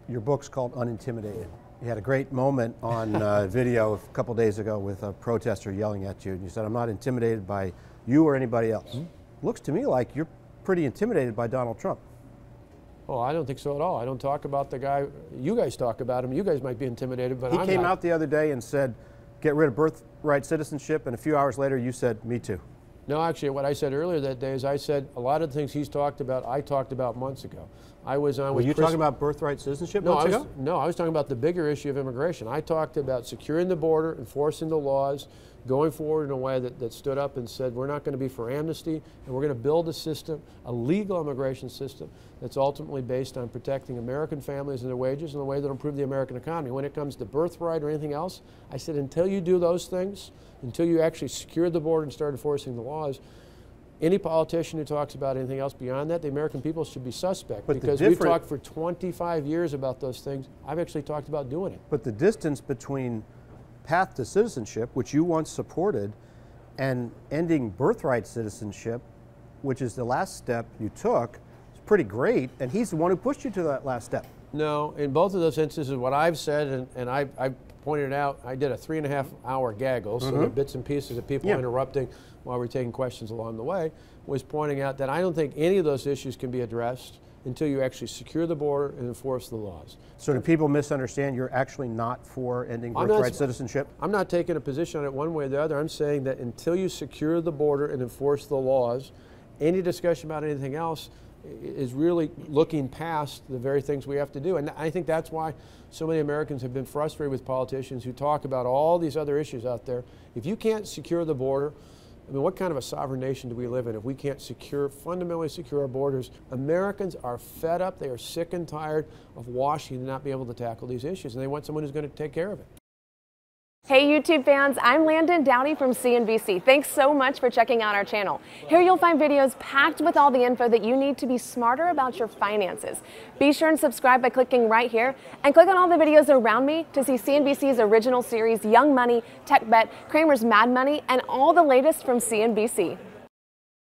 Your book's called Unintimidated. You had a great moment on video a couple days ago with a protester yelling at you, and you said, "I'm not intimidated by you or anybody else." Looks to me like you're pretty intimidated by Donald Trump. Oh, I don't think so at all. I don't talk about the guy. You guys talk about him. You guys might be intimidated, but I'm not. He came out the other day and said, "Get rid of birthright citizenship," and a few hours later you said, "Me too." No, actually, what I said earlier that day is I said a lot of the things he's talked about, I talked about months ago. I was on. Were you talking about birthright citizenship months ago? No, I was talking about the bigger issue of immigration. I talked about securing the border, enforcing the laws, going forward in a way that stood up and said we're not going to be for amnesty, and we're going to build a system, a legal immigration system that's ultimately based on protecting American families and their wages in a way that will improve the American economy. When it comes to birthright or anything else, I said until you do those things, until you actually secure the border and start enforcing the laws, any politician who talks about anything else beyond that, the American people should be suspect. But because we've talked for 25 years about those things. I've actually talked about doing it. But the distance between path to citizenship, which you once supported, and ending birthright citizenship, which is the last step you took, is pretty great, and he's the one who pushed you to that last step. No, in both of those instances, what I've said, and I pointed out, I did a 3.5-hour gaggle, so the bits and pieces of people interrupting while we're taking questions along the way, was pointing out that I don't think any of those issues can be addressed until you actually secure the border and enforce the laws. So do people misunderstand you're actually not for ending birthright citizenship? I'm not taking a position on it one way or the other. I'm saying that until you secure the border and enforce the laws, any discussion about anything else is really looking past the very things we have to do. And I think that's why so many Americans have been frustrated with politicians who talk about all these other issues out there. If you can't secure the border, I mean, what kind of a sovereign nation do we live in if we can't fundamentally secure our borders? Americans are fed up. They are sick and tired of Washington not being able to tackle these issues, and they want someone who's going to take care of it. Hey YouTube fans, I'm Landon Dowdy from CNBC. Thanks so much for checking out our channel. Here you'll find videos packed with all the info that you need to be smarter about your finances. Be sure and subscribe by clicking right here, and click on all the videos around me to see CNBC's original series Young Money, Tech Bet, Kramer's Mad Money, and all the latest from CNBC.